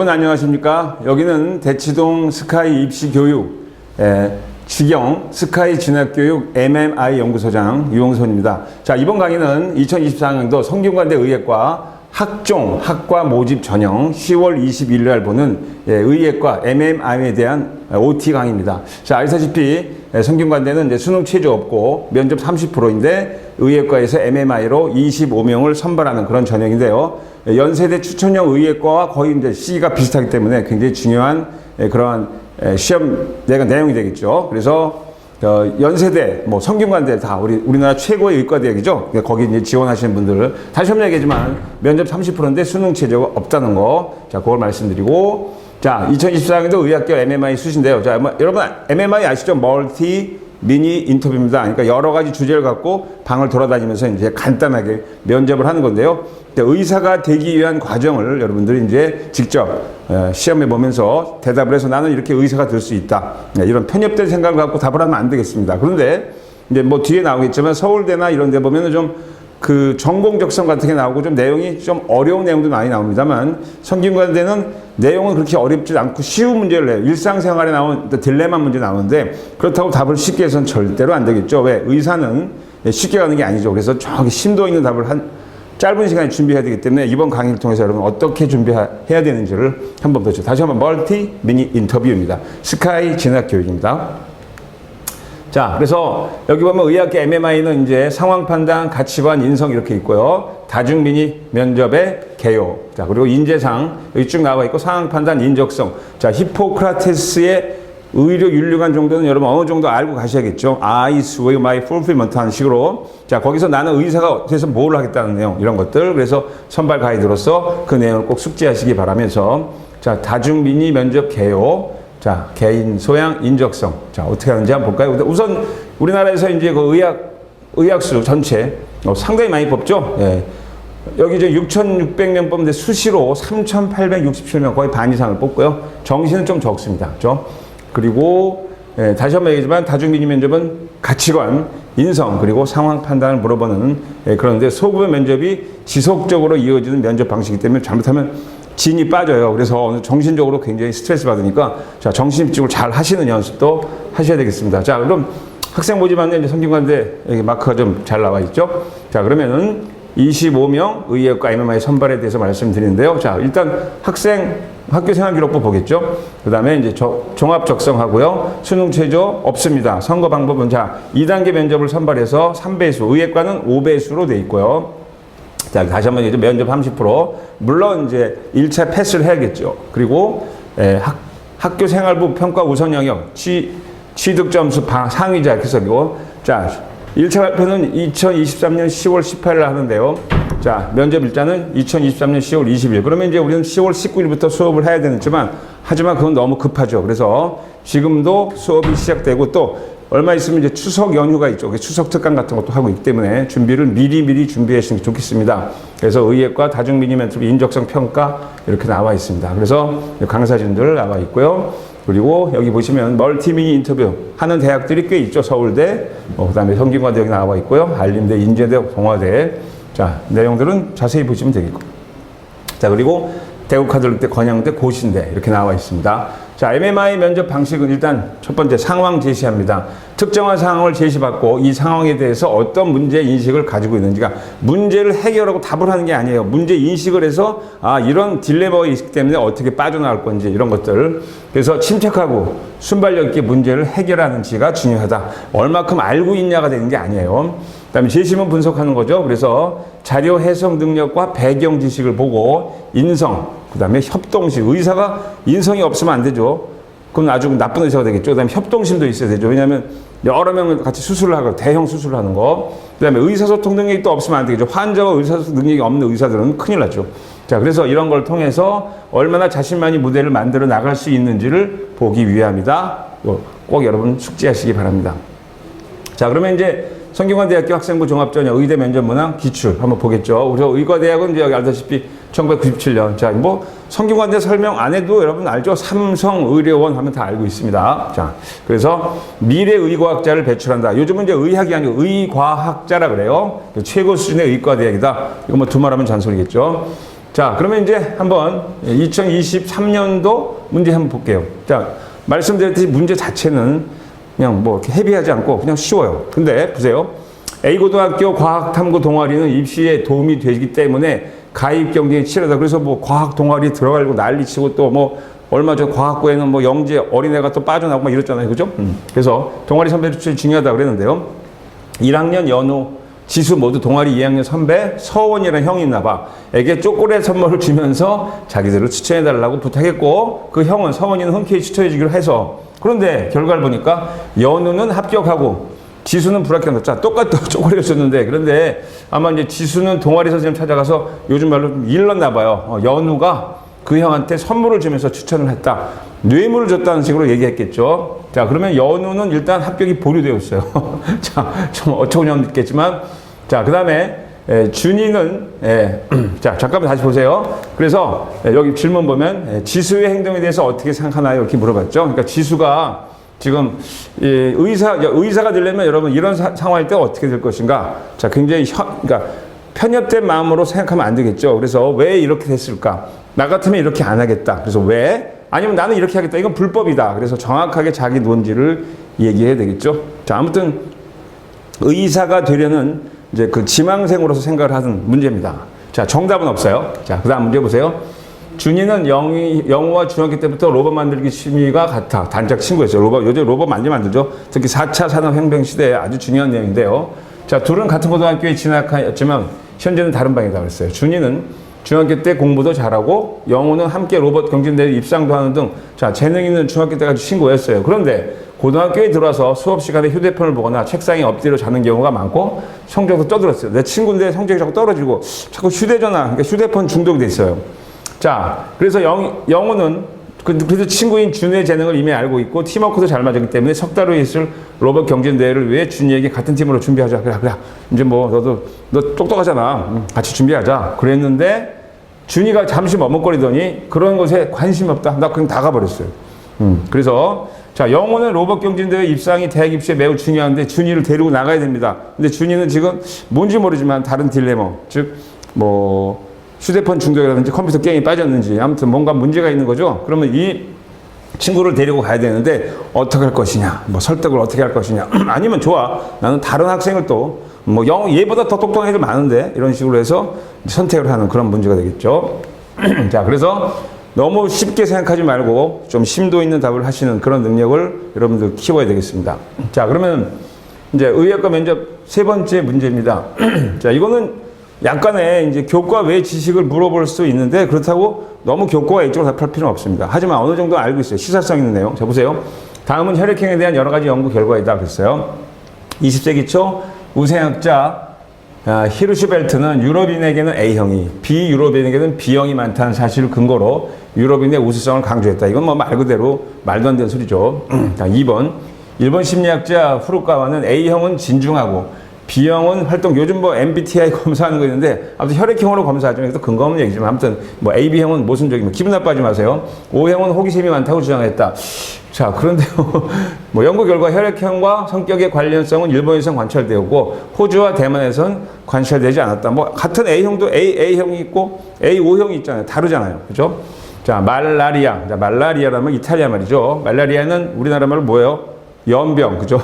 여러분 안녕하십니까? 여기는 대치동 스카이 입시교육 직영 스카이 진학교육 MMI 연구소장 유홍선입니다. 자, 이번 강의는 2024학년도 성균관대 의예과 학종, 학과 모집 전형 10월 21일 날 보는 의예과 MMI에 대한 OT 강의입니다. 자, 아시다시피 성균관대는 이제 수능 최저 없고 면접 30%인데 의예과에서 MMI로 25명을 선발하는 그런 전형인데요. 연세대 추천형 의예과와 거의 이제 C가 비슷하기 때문에 굉장히 중요한 그러한 시험 내용이 되겠죠. 그래서 연세대, 성균관대 다 우리나라 최고의 의과대학이죠. 거기 이제 지원하시는 분들 다시 한번 얘기하지만 면접 30%인데 수능 최저가 없다는 거. 자, 그걸 말씀드리고, 자, 2024학년도 의학교 MMI 수시인데요. 자, 여러분 MMI 아시죠? 멀티 미니 인터뷰입니다. 그러니까 여러 가지 주제를 갖고 방을 돌아다니면서 이제 간단하게 면접을 하는 건데요. 의사가 되기 위한 과정을 여러분들이 이제 직접 시험해 보면서 대답을 해서 나는 이렇게 의사가 될 수 있다. 이런 편협된 생각을 갖고 답을 하면 안 되겠습니다. 그런데 이제 뒤에 나오겠지만 서울대나 이런 데 보면은 좀 그 전공 적성 같은 게 나오고 좀 내용이 좀 어려운 내용도 많이 나옵니다만 성균관대는 내용은 그렇게 어렵지 않고 쉬운 문제를 내요. 일상생활에 나온 딜레마 문제 나오는데 그렇다고 답을 쉽게 해서는 절대로 안 되겠죠. 왜? 의사는 쉽게 가는 게 아니죠. 그래서 저기 심도 있는 답을 짧은 시간에 준비해야 되기 때문에 이번 강의를 통해서 여러분 어떻게 준비해야 되는지를 한번 보죠. 다시 한번 멀티 미니 인터뷰입니다. 스카이 진학교육입니다. 자, 그래서 여기 보면 의학계 MMI는 이제 상황 판단, 가치관, 인성 이렇게 있고요. 다중 미니 면접의 개요. 자, 그리고 인재상 여기 쭉 나와 있고 상황 판단, 인적성. 자, 히포크라테스의 의료 윤리관 정도는 여러분 어느 정도 알고 가셔야겠죠. I swear my fulfillment 하는 식으로. 자, 거기서 나는 의사가 돼서 뭘 하겠다는 내용, 이런 것들. 그래서 선발 가이드로서 그 내용을 꼭 숙지하시기 바라면서. 자, 다중 미니 면접 개요. 자, 개인 소양, 인적성. 자, 어떻게 하는지 한번 볼까요? 우선 우리나라에서 이제 그 의학수 전체 상당히 많이 뽑죠. 예. 여기 이제 6,600명 뽑는데 수시로 3,867명, 거의 반 이상을 뽑고요. 정시는 좀 적습니다. 그렇죠? 그리고 다시 한번 얘기하지만 다중미니 면접은 가치관, 인성, 그리고 상황 판단을 물어보는 그런데 소급의 면접이 지속적으로 이어지는 면접 방식이기 때문에 잘못하면 진이 빠져요. 그래서 정신적으로 굉장히 스트레스 받으니까 자, 정신집중을 잘 하시는 연습도 하셔야 되겠습니다. 자, 그럼 학생 모집하는 이제 성균관대 여기 마크가 좀 잘 나와 있죠. 자, 그러면은 25명 의예과 MMI 선발에 대해서 말씀드리는데요. 자, 일단 학교 생활기록부 보겠죠. 그 다음에 이제 종합 적성하고요. 수능 최저 없습니다. 선거 방법은 자, 2단계 면접을 선발해서 3배수, 의예과는 5배수로 돼 있고요. 자, 다시 한번 이제 면접 30%. 물론 이제 1차 패스를 해야겠죠. 그리고 학교 생활부 평가 우선 영역, 취득 점수 상위자 이렇게 써고. 자, 1차 발표는 2023년 10월 18일 하는데요. 자, 면접 일자는 2023년 10월 20일. 그러면 이제 우리는 10월 19일부터 수업을 해야 되지만, 하지만 그건 너무 급하죠. 그래서 지금도 수업이 시작되고 또 얼마 있으면 이제 추석 연휴가 있죠. 추석 특강 같은 것도 하고 있기 때문에 준비를 미리 준비하시는 게 좋겠습니다. 그래서 의예과 다중미니 면접 인적성 평가 이렇게 나와 있습니다. 그래서 강사진들 나와 있고요. 그리고 여기 보시면 멀티미니 인터뷰 하는 대학들이 꽤 있죠. 서울대, 그 다음에 성균관대 여기 나와 있고요. 한림대, 인제대, 동아대. 자, 내용들은 자세히 보시면 되겠고. 자, 그리고 대구카톨릭대, 건양대, 고신대 이렇게 나와 있습니다. 자, MMI 면접 방식은 일단 첫 번째 상황 제시합니다. 특정한 상황을 제시받고 이 상황에 대해서 어떤 문제 인식을 가지고 있는지가 문제를 해결하고 답을 하는 게 아니에요. 문제 인식을 해서 이런 딜레마가 있기 때문에 어떻게 빠져나갈 건지 이런 것들. 그래서 침착하고 순발력 있게 문제를 해결하는지가 중요하다. 얼마큼 알고 있냐가 되는 게 아니에요. 그다음에 제시문 분석하는 거죠. 그래서 자료 해석 능력과 배경 지식을 보고 인성, 그다음에 협동심. 의사가 인성이 없으면 안 되죠. 그럼 아주 나쁜 의사가 되겠죠. 그다음에 협동심도 있어야 되죠. 왜냐하면 여러 명을 같이 수술을 하고 대형 수술을 하는 거. 그다음에 의사소통 능력이 또 없으면 안 되겠죠. 환자가 의사소통 능력이 없는 의사들은 큰일 나죠. 자, 그래서 이런 걸 통해서 얼마나 자신만이 무대를 만들어 나갈 수 있는지를 보기 위함이다. 꼭 여러분 숙지하시기 바랍니다. 자, 그러면 이제 성균관대학교 학생부 종합전형 의대 면접 문항 기출 한번 보겠죠. 우리 의과대학은 이제 여기 알다시피 1997년. 자, 성균관대 설명 안 해도 여러분 알죠? 삼성의료원 하면 다 알고 있습니다. 자, 그래서 미래의과학자를 배출한다. 요즘은 이제 의학이 아니고 의과학자라 그래요. 최고 수준의 의과대학이다. 이거 두말하면 잔소리겠죠. 자, 그러면 이제 한번 2023년도 문제 한번 볼게요. 자, 말씀드렸듯이 문제 자체는 그냥 뭐 이렇게 헤비하지 않고 그냥 쉬워요. 근데 보세요. A고등학교 과학탐구 동아리는 입시에 도움이 되기 때문에 가입 경쟁이 치열하다. 그래서 뭐 과학 동아리 들어가려고 난리치고 또 뭐 얼마 전 과학부에는 뭐 영재 어린애가 또 빠져나오고 막 이랬잖아요. 그죠? 그래서 동아리 선배 추천이 중요하다 그랬는데요. 1학년 연우, 지수 모두 동아리 2학년 선배 서원이라는 형이 있나 봐. 에게 초콜릿 선물을 주면서 자기들을 추천해달라고 부탁했고 그 형은 서원이는 흔쾌히 추천해주기로 해서 그런데 결과를 보니까 연우는 합격하고 지수는 불합격한다. 자, 똑같은 초콜릿을 줬는데 그런데 아마 이제 지수는 동아리 선생님 찾아가서 요즘 말로 좀 일렀나 봐요. 연우가 그 형한테 선물을 주면서 추천을 했다. 뇌물을 줬다는 식으로 얘기했겠죠. 자, 그러면 연우는 일단 합격이 보류되어 있어요. 자, 좀 어처구니 없겠지만 자, 그 다음에 준이는 자, 잠깐만 다시 보세요. 그래서 여기 질문 보면 지수의 행동에 대해서 어떻게 생각하나요? 이렇게 물어봤죠. 그러니까 지수가 지금 의사가 되려면 여러분 이런 상황일 때 어떻게 될 것인가? 자, 굉장히 그러니까 편협된 마음으로 생각하면 안 되겠죠. 그래서 왜 이렇게 됐을까? 나 같으면 이렇게 안 하겠다. 그래서 왜? 아니면 나는 이렇게 하겠다. 이건 불법이다. 그래서 정확하게 자기 논지를 얘기해야 되겠죠. 자, 아무튼 의사가 되려는 이제 그 지망생으로서 생각을 하는 문제입니다. 자, 정답은 없어요. 자, 그 다음 문제 보세요. 준이는 영우와 중학교 때부터 로봇 만들기 취미가 같아. 단짝 친구였어요. 요즘 로봇 많이 만들죠. 특히 4차 산업혁명 시대에 아주 중요한 내용인데요. 자, 둘은 같은 고등학교에 진학하였지만 현재는 다른 방이다 그랬어요. 준이는 중학교 때 공부도 잘하고 영우는 함께 로봇 경진대회 입상도 하는 등 자, 재능 있는 중학교 때까지 친구였어요. 그런데 고등학교에 들어와서 수업 시간에 휴대폰을 보거나 책상에 엎드려 자는 경우가 많고 성적도 떠들었어요. 내 친구인데 성적이 자꾸 떨어지고 자꾸 휴대전화, 그러니까 휴대폰 중독이 돼 있어요. 자, 그래서 영우는 그래서 친구인 준의 재능을 이미 알고 있고 팀워크도 잘 맞았기 때문에 석 달 후에 있을 로봇 경진대회를 위해 준이에게 같은 팀으로 준비하자. 그래. 이제 뭐 너 똑똑하잖아. 같이 준비하자. 그랬는데 준이가 잠시 머뭇거리더니 그런 것에 관심이 없다. 나 그냥 다 가버렸어요. 그래서 자, 영우는 로봇 경진대회 입상이 대학 입시에 매우 중요한데 준이를 데리고 나가야 됩니다. 근데 준이는 지금 뭔지 모르지만 다른 딜레마, 즉 뭐 휴대폰 중독이라든지 컴퓨터 게임에 빠졌는지 아무튼 뭔가 문제가 있는 거죠. 그러면 이 친구를 데리고 가야 되는데 어떻게 할 것이냐, 뭐 설득을 어떻게 할 것이냐, 아니면 좋아, 나는 다른 학생을 또 뭐 얘보다 더 똑똑한 애들 많은데 이런 식으로 해서 선택을 하는 그런 문제가 되겠죠. 자, 그래서 너무 쉽게 생각하지 말고 좀 심도 있는 답을 하시는 그런 능력을 여러분들 키워야 되겠습니다. 자, 그러면 이제 의학과 면접 세 번째 문제입니다. 자, 이거는 약간의 이제 교과 외 지식을 물어볼 수 있는데 그렇다고 너무 교과 A쪽으로 답할 필요는 없습니다. 하지만 어느 정도 알고 있어요. 시사성 있는 내용. 자, 보세요. 다음은 혈액형에 대한 여러 가지 연구 결과이다 그랬어요. 20세기 초 우생학자 히르슈벨트는 유럽인에게는 A형이, 비유럽인에게는 B형이 많다는 사실을 근거로 유럽인의 우수성을 강조했다. 이건 뭐 말 그대로 말도 안 되는 소리죠. 자, 2번. 일본 심리학자 후루카와는 A형은 진중하고 B형은 활동, 요즘 뭐 MBTI 검사하는 거 있는데, 아무튼 혈액형으로 검사하죠. 그래서 근거 없는 얘기지만, 아무튼 뭐 AB형은 모순적이면 기분 나빠하지 마세요. O형은 호기심이 많다고 주장했다. 자, 그런데요, 뭐 연구 결과 혈액형과 성격의 관련성은 일본에선 관찰되었고, 호주와 대만에선 관찰되지 않았다. 뭐, 같은 A형도 A형이 있고, A오형이 있잖아요. 다르잖아요. 그죠? 자, 말라리아. 자, 말라리아라면 이탈리아 말이죠. 말라리아는 우리나라 말로 뭐예요? 연병, 그죠?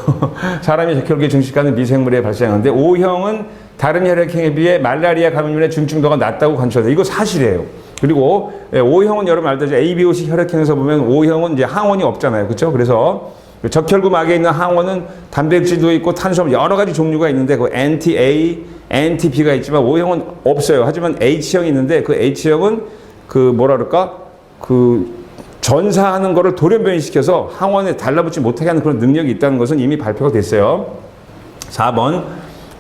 사람이 적혈구에 증식하는 미생물에 발생하는데 O형은 다른 혈액형에 비해 말라리아 감염률의 중증도가 낮다고 관찰돼요. 이거 사실이에요. 그리고 O형은 여러분 알다시피 ABOC 혈액형에서 보면 O형은 이제 항원이 없잖아요. 그렇죠? 그래서 적혈구 막에 있는 항원은 단백질도 있고 탄수화물 여러 가지 종류가 있는데 그 anti-A, anti-B가 있지만 O형은 없어요. 하지만 H형이 있는데 그 H형은 그 뭐라 그럴까? 그 전사하는 거를 돌연변이시켜서 항원에 달라붙지 못하게 하는 그런 능력이 있다는 것은 이미 발표가 됐어요. 4번.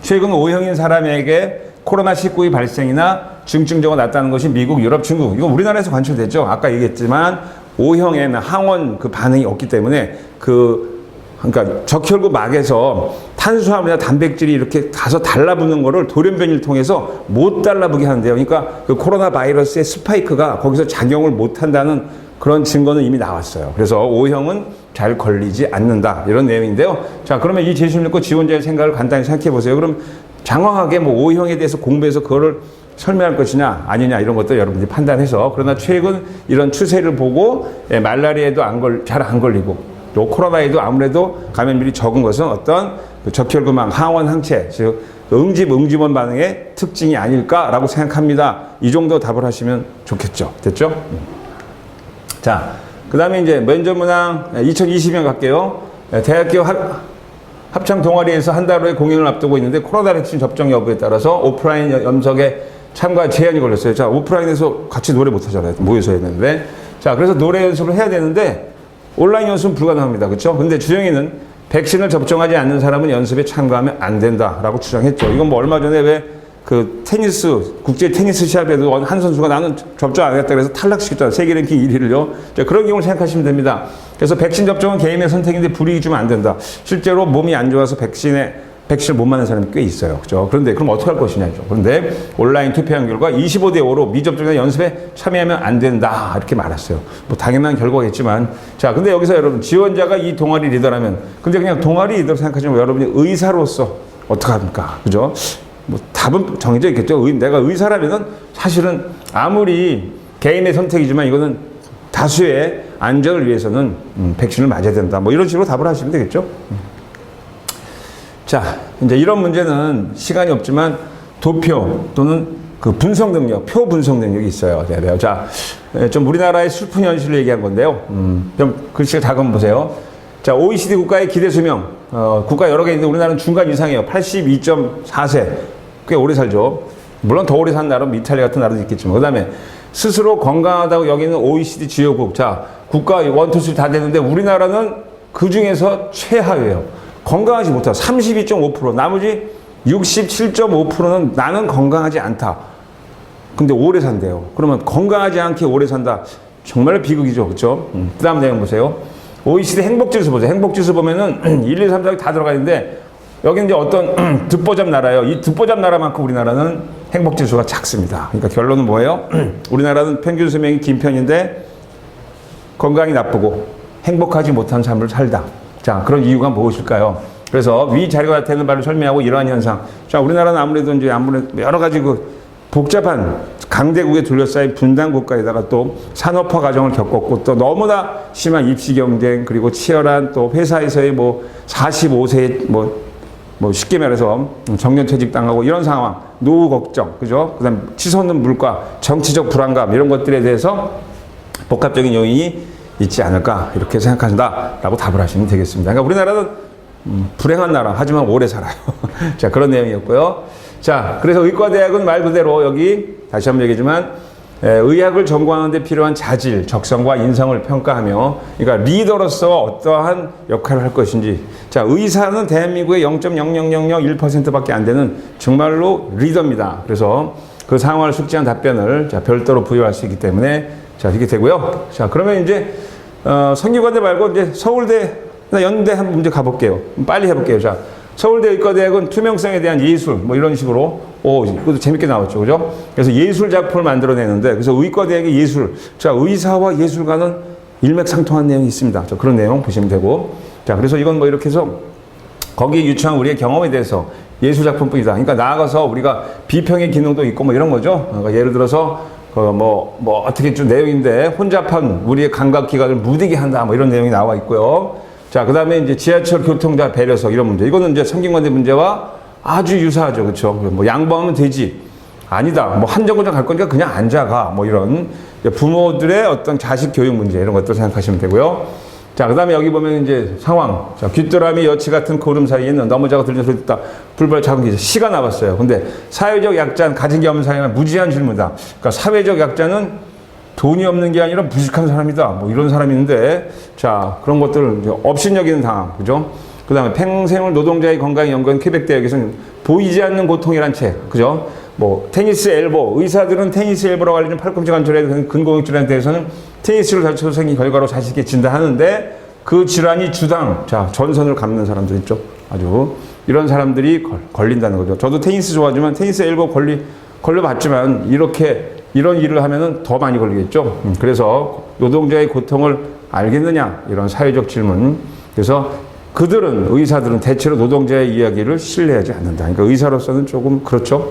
최근 O형인 사람에게 코로나19의 발생이나 중증도가 낮다는 것이 미국, 유럽, 중국. 이거 우리나라에서 관찰됐죠. 아까 얘기했지만 O형에는 항원 그 반응이 없기 때문에 그러니까 적혈구 막에서 탄수화물이나 단백질이 이렇게 가서 달라붙는 거를 돌연변이를 통해서 못 달라붙게 하는데요. 그러니까 그 코로나 바이러스의 스파이크가 거기서 작용을 못 한다는 그런 증거는 이미 나왔어요. 그래서 O형은 잘 걸리지 않는다. 이런 내용인데요. 자, 그러면 이 제시문 읽고 지원자의 생각을 간단히 생각해 보세요. 그럼 장황하게 뭐 O형에 대해서 공부해서 그거를 설명할 것이냐 아니냐 이런 것도 여러분들이 판단해서 그러나 최근 이런 추세를 보고 말라리아에도 잘 안 걸리고 또 코로나에도 아무래도 감염률이 적은 것은 어떤 적혈구망 항원 항체 즉 응집원 반응의 특징이 아닐까라고 생각합니다. 이 정도 답을 하시면 좋겠죠. 됐죠? 자, 그 다음에 이제 면접문항 2020년 갈게요. 대학교 합창 동아리에서 한 달 후에 공연을 앞두고 있는데 코로나 백신 접종 여부에 따라서 오프라인 연석에 참가 제한이 걸렸어요. 자, 오프라인에서 같이 노래 못 하잖아요. 모여서 해야 되는데. 자, 그래서 노래 연습을 해야 되는데 온라인 연습은 불가능합니다. 그렇죠? 근데 주영이는 백신을 접종하지 않는 사람은 연습에 참가하면 안 된다라고 주장했죠. 이건 뭐 얼마 전에 왜 그 테니스, 국제 테니스 시합에도 한 선수가 나는 접종 안 하겠다 그래서 탈락시켰잖아요. 세계 랭킹 1위를요. 자, 그런 경우를 생각하시면 됩니다. 그래서 백신 접종은 개인의 선택인데 불이익 주면 안 된다. 실제로 몸이 안 좋아서 백신을 못 맞는 사람이 꽤 있어요. 그죠? 그런데 그럼 어떻게 할 것이냐죠. 그런데 온라인 투표한 결과 25대 5로 미접종자 연습에 참여하면 안 된다. 이렇게 말했어요. 뭐 당연한 결과겠지만. 자, 근데 여기서 여러분 지원자가 이 동아리 리더라면 근데 그냥 동아리 리더로 생각하시면 여러분이 의사로서 어떡합니까? 그죠? 뭐 답은 정해져 있겠죠. 내가 의사라면은 사실은 아무리 개인의 선택이지만 이거는 다수의 안전을 위해서는 백신을 맞아야 된다. 뭐 이런 식으로 답을 하시면 되겠죠. 자, 이제 이런 문제는 시간이 없지만 도표 또는 그 분석 능력, 표 분석 능력이 있어야 돼요. 자, 좀 우리나라의 슬픈 현실을 얘기한 건데요. 좀 글씨를 다금 보세요. 자, OECD 국가의 기대 수명, 국가 여러 개 있는데 우리나라는 중간 이상이에요. 82.4세. 꽤 오래 살죠. 물론 더 오래 산 나라는 이탈리아 같은 나라도 있겠지만. 그 다음에 스스로 건강하다고 여기는 OECD 주요국. 자, 국가 1, 2, 3 다 되는데 우리나라는 그 중에서 최하위예요. 건강하지 못하다. 32.5%. 나머지 67.5%는 나는 건강하지 않다. 근데 오래 산대요. 그러면 건강하지 않게 오래 산다. 정말 비극이죠. 그렇죠? 그 다음 내용 보세요. OECD 행복지수 보세요. 행복지수 보면은 1, 2, 3, 4다 들어가 있는데 여기는 이제 어떤 듣보잡 나라예요. 이 듣보잡 나라만큼 우리나라는 행복지수가 작습니다. 그러니까 결론은 뭐예요? 우리나라는 평균 수명이 긴 편인데 건강이 나쁘고 행복하지 못한 삶을 살다. 자, 그런 이유가 무엇일까요? 그래서 위 자료가 나타내는 바를 설명하고 이러한 현상. 자, 우리나라는 아무래도 여러 가지 그 복잡한 강대국에 둘러싸인 분단 국가에다가 또 산업화 과정을 겪었고 또 너무나 심한 입시 경쟁 그리고 치열한 또 회사에서의 뭐 45세 뭐 쉽게 말해서 정년퇴직 당하고 이런 상황, 노후 걱정, 그죠? 그다음 치솟는 물가, 정치적 불안감 이런 것들에 대해서 복합적인 요인이 있지 않을까 이렇게 생각한다라고 답을 하시면 되겠습니다. 그러니까 우리나라는 불행한 나라 하지만 오래 살아요. 자, 그런 내용이었고요. 자, 그래서 의과대학은 말 그대로 여기 다시 한번 얘기지만 의학을 전공하는 데 필요한 자질, 적성과 인성을 평가하며 그러니까 리더로서 어떠한 역할을 할 것인지. 자, 의사는 대한민국의 0.00001%밖에 안 되는 정말로 리더입니다. 그래서 그 상황을 숙지한 답변을 자, 별도로 부여할 수 있기 때문에 자, 이렇게 되고요. 자, 그러면 이제 성균관대 말고 이제 서울대, 연대 한 문제 가볼게요. 빨리 해볼게요. 자, 서울대 의과대학은 투명성에 대한 예술, 뭐 이런 식으로, 이것도 재밌게 나왔죠. 그죠? 그래서 예술 작품을 만들어내는데, 그래서 의과대학의 예술, 자, 의사와 예술가는 일맥상통한 내용이 있습니다. 자, 그런 내용 보시면 되고. 자, 그래서 이건 뭐 이렇게 해서 거기에 유추한 우리의 경험에 대해서 예술 작품뿐이다. 그러니까 나아가서 우리가 비평의 기능도 있고 뭐 이런 거죠. 그러니까 예를 들어서, 어떻게 좀 내용인데, 혼잡한 우리의 감각기관을 무디게 한다. 뭐 이런 내용이 나와 있고요. 자, 그 다음에 이제 지하철 교통자 배려석 이런 문제. 이거는 이제 성균관대 문제와 아주 유사하죠. 그렇죠? 뭐 양보하면 되지. 아니다. 뭐 한 정거장 갈 거니까 그냥 앉아가. 뭐 이런 부모들의 어떤 자식 교육 문제 이런 것들 생각하시면 되고요. 자, 그 다음에 여기 보면 이제 상황. 자, 귀뚜라미 여치 같은 고름 사이에는 너무자가 들리는 소리 듣다. 불발 작은 기자. 시가 나왔어요. 근데 사회적 약자는 가진 게 없는 사람은 무지한 질문이다. 그러니까 사회적 약자는 돈이 없는 게 아니라 무식한 사람이다. 뭐 이런 사람이 있는데, 자, 그런 것들을 업신여기는 당함. 그죠? 그 다음에 평생을 노동자의 건강에 연구한 퀘벡대학에서는 보이지 않는 고통이란 책. 그죠? 뭐, 테니스 엘보. 의사들은 테니스 엘보라고 알려진 팔꿈치 관절에 근공익질환에 대해서는 테니스를 다쳐서 생긴 결과로 자식에게 진단하는데 그 질환이 주당. 자, 전선을 감는 사람들 있죠. 아주. 이런 사람들이 걸린다는 거죠. 저도 테니스 좋아하지만 테니스 엘보 걸려봤지만 이런 일을 하면은 더 많이 걸리겠죠. 그래서 노동자의 고통을 알겠느냐 이런 사회적 질문. 그래서 의사들은 대체로 노동자의 이야기를 신뢰하지 않는다. 그러니까 의사로서는 조금 그렇죠.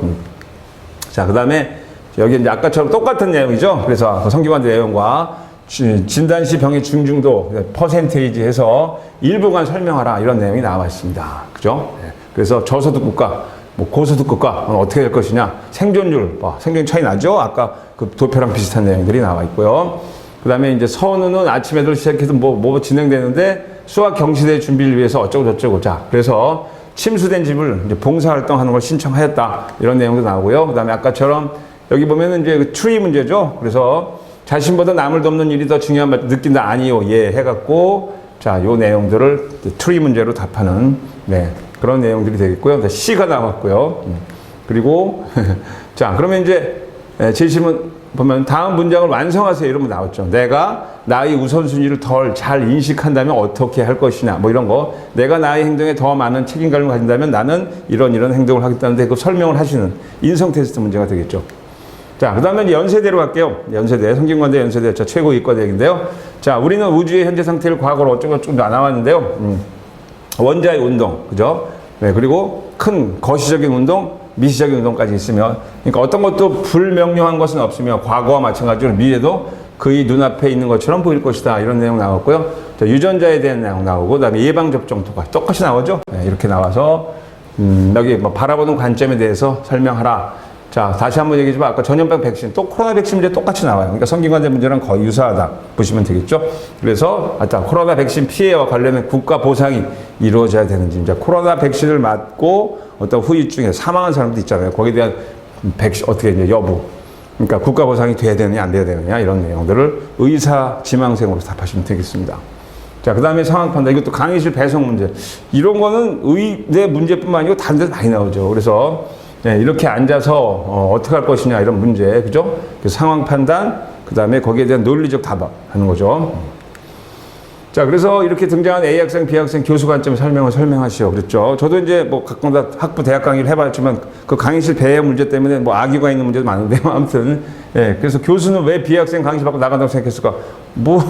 자, 그 다음에 여기 이제 아까처럼 똑같은 내용이죠. 그래서 그 성균관대 내용과 진단 시 병의 중증도 퍼센테이지 해서 일부만 설명하라 이런 내용이 나와 있습니다. 그죠? 그래서 저소득 국가, 뭐 고소득 국가 어떻게 될 것이냐, 생존율, 생존 차이 나죠? 아까 그 도표랑 비슷한 내용들이 나와 있고요. 그 다음에 이제 선우는 아침에도 시작해서 뭐 진행되는데 수학 경시대 준비를 위해서 어쩌고. 자, 그래서 침수된 집을 이제 봉사활동하는 걸 신청하였다. 이런 내용도 나오고요. 그 다음에 아까처럼 여기 보면은 이제 그 추리 문제죠. 그래서 자신보다 남을 돕는 일이 더 중요한 말 느낀다. 아니요. 예. 해갖고 자, 요 내용들을 추리 문제로 답하는 네, 그런 내용들이 되겠고요. C가 나왔고요. 그리고 자, 그러면 이제 제시문 보면 다음 문장을 완성하세요. 이런 거 나왔죠. 내가 나의 우선순위를 덜 잘 인식한다면 어떻게 할 것이냐. 뭐 이런 거. 내가 나의 행동에 더 많은 책임감을 가진다면 나는 이런 행동을 하겠다는데 그 설명을 하시는 인성 테스트 문제가 되겠죠. 자, 그 다음에 연세대로 갈게요. 연세대, 성균관대 연세대 최고 이과대학인데요. 자, 우리는 우주의 현재 상태를 과거로 어쩌고 나와왔는데요. 원자의 운동, 그죠? 네, 그리고 큰 거시적인 운동, 미시적인 운동까지 있으며, 그러니까 어떤 것도 불명료한 것은 없으며, 과거와 마찬가지로 미래도 그의 눈앞에 있는 것처럼 보일 것이다. 이런 내용 나왔고요. 자, 유전자에 대한 내용 나오고, 그 다음에 예방접종 똑같이 나오죠? 네, 이렇게 나와서, 여기 뭐 바라보는 관점에 대해서 설명하라. 자, 다시 한번 얘기해주면 아까 전염병 백신, 또 코로나 백신 문제 똑같이 나와요. 그러니까 성균관대 문제랑 거의 유사하다 보시면 되겠죠. 그래서 코로나 백신 피해와 관련된 국가 보상이 이루어져야 되는지, 이제 코로나 백신을 맞고 어떤 후유증에 사망한 사람도 있잖아요. 거기에 대한 백신 어떻게 이제 여부, 그러니까 국가 보상이 돼야 되느냐 안 돼야 되느냐 이런 내용들을 의사 지망생으로 답하시면 되겠습니다. 자, 그 다음에 상황 판단, 이것도 강의실 배송 문제, 이런 거는 의대 문제뿐만 아니고 다른 데도 많이 나오죠. 그래서 네, 이렇게 앉아서 어떻게 할 것이냐 이런 문제, 그죠? 상황 판단, 그 다음에 거기에 대한 논리적 답하는 거죠. 자, 그래서 이렇게 등장한 A 학생, B 학생 교수 관점 설명하시오. 그랬죠. 저도 이제 뭐 가끔 다 학부 대학 강의를 해봤지만 그 강의실 배회 문제 때문에 뭐 악의가 있는 문제도 많은데 아무튼 예, 그래서 교수는 왜 B 학생 강의실 받고 나간다고 생각했을까? 뭐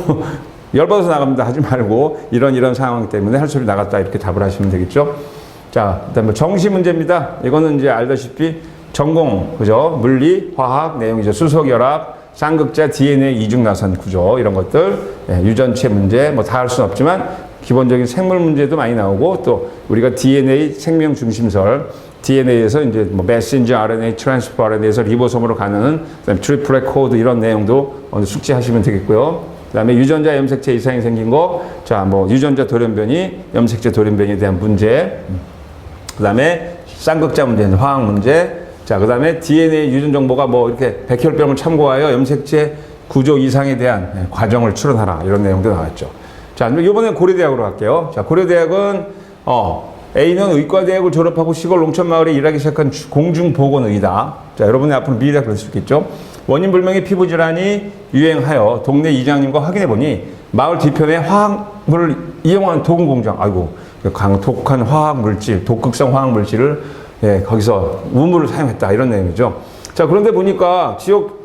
열받아서 나갑니다 하지 말고 이런 상황 때문에 할 소리 나갔다 이렇게 답을 하시면 되겠죠. 자, 그다음에 정시 문제입니다. 이거는 이제 알다시피 전공, 그죠? 물리, 화학 내용이죠. 수소결합, 쌍극자, DNA, 이중나선 구조 이런 것들, 예, 유전체 문제 뭐 다 할 수는 없지만 기본적인 생물 문제도 많이 나오고 또 우리가 DNA 생명 중심설, DNA에서 이제 뭐 메신저 RNA, 트랜스퍼 RNA에서 리보솜으로 가는 그다음에 트리플렛 코드 이런 내용도 오늘 숙지하시면 되겠고요. 그다음에 유전자 염색체 이상이 생긴 거, 자, 뭐 유전자 돌연변이, 염색체 돌연변이에 대한 문제. 그 다음에 쌍극자 문제는 화학 문제. 자, 그 다음에 DNA 유전 정보가 뭐 이렇게 백혈병을 참고하여 염색체 구조 이상에 대한 과정을 추론하라. 이런 내용도 나왔죠. 자, 이번엔 고려대학으로 갈게요. 자, 고려대학은, A는 의과대학을 졸업하고 시골 농촌마을에 일하기 시작한 공중보건의다. 자, 여러분의 앞으로 미래가 그럴 수 있겠죠. 원인불명의 피부질환이 유행하여 동네 이장님과 확인해보니 마을 뒤편에 화학물을 이용한 도금공장, 아이고, 독한 화학물질, 독극성 화학물질을 예, 거기서 우물을 사용했다 이런 내용이죠. 자, 그런데 보니까 지역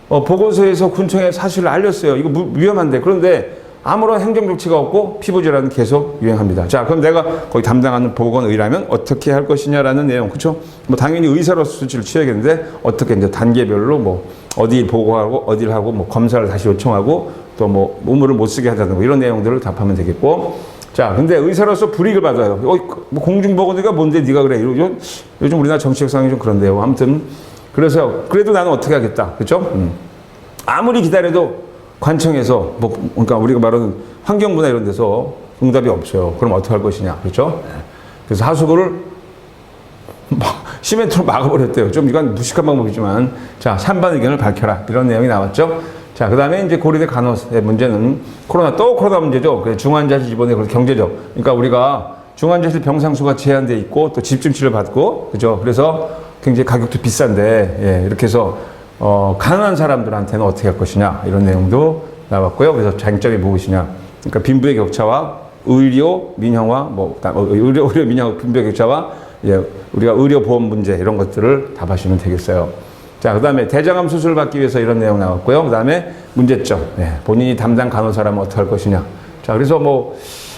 보건소에서 군청에 사실을 알렸어요. 이거 위험한데. 그런데 아무런 행정 조치가 없고 피부질환은 계속 유행합니다. 자, 그럼 내가 거기 담당하는 보건의라면 어떻게 할 것이냐라는 내용, 그렇죠? 뭐 당연히 의사로서 조치를 취해야겠는데 어떻게 이제 단계별로 뭐 어디 보고하고 어디를 하고 뭐 검사를 다시 요청하고 또 뭐 우물을 못 쓰게 하자는 거 이런 내용들을 답하면 되겠고. 자, 근데 의사로서 불이익을 받아요. 뭐 공중보건의가 뭔데 네가 그래? 요즘 우리나라 정치적 상황이 좀 그런데요. 아무튼 그래서 그래도 나는 어떻게 하겠다, 그렇죠? 아무리 기다려도 관청에서 뭐 그러니까 우리가 말하는 환경부나 이런 데서 응답이 없어요. 그럼 어떻게 할 것이냐, 그렇죠? 그래서 하수구를 시멘트로 막아버렸대요. 좀 이건 무식한 방법이지만, 자, 찬반 의견을 밝혀라 이런 내용이 나왔죠. 자, 그 다음에 이제 고려대 간호사의 문제는 코로나 문제죠. 중환자실 입원의 경제적. 그러니까 우리가 중환자실 병상수가 제한돼 있고 또 집중치료를 받고, 그죠? 그래서 굉장히 가격도 비싼데, 예, 이렇게 해서 가난한 사람들한테는 어떻게 할 것이냐 이런 내용도 나왔고요. 그래서 장점이 무엇이냐? 그러니까 빈부의 격차와 의료 민영화, 뭐 의료 민영화 빈부의 격차와 예, 우리가 의료 보험 문제 이런 것들을 답하시면 되겠어요. 자, 그 다음에 대장암 수술을 받기 위해서 이런 내용 나왔고요. 그 다음에 문제점, 예, 본인이 담당 간호사라면 어떻게 할 것이냐. 자, 그래서 뭐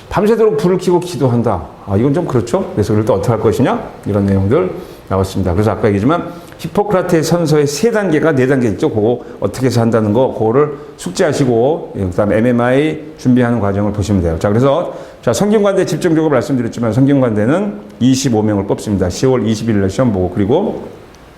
밤새도록 불을 켜고 기도한다. 아, 이건 좀 그렇죠. 그래서 그럴 때 어떻게 할 것이냐 이런 내용들 나왔습니다. 그래서 아까 얘기했지만 히포크라테스 선서의 3단계가 4단계 있죠. 그거 어떻게 해서 한다는 거, 그거를 숙지하시고, 그 다음에 MMI 준비하는 과정을 보시면 돼요. 자, 그래서, 자, 성균관대 집중적으로 말씀드렸지만, 성균관대는 25명을 뽑습니다. 10월 20일 날 시험 보고, 그리고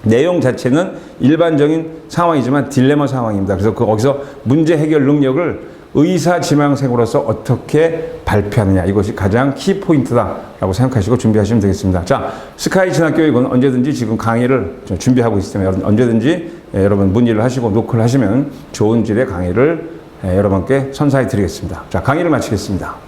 내용 자체는 일반적인 상황이지만 딜레마 상황입니다. 그래서 거기서 문제 해결 능력을 의사 지망생으로서 어떻게 발표하느냐, 이것이 가장 키포인트다라고 생각하시고 준비하시면 되겠습니다. 자, 스카이 진학교육은 언제든지 지금 강의를 준비하고 있기 때문에 언제든지 여러분 문의를 하시고 노크를 하시면 좋은 질의 강의를 여러분께 선사해 드리겠습니다. 자, 강의를 마치겠습니다.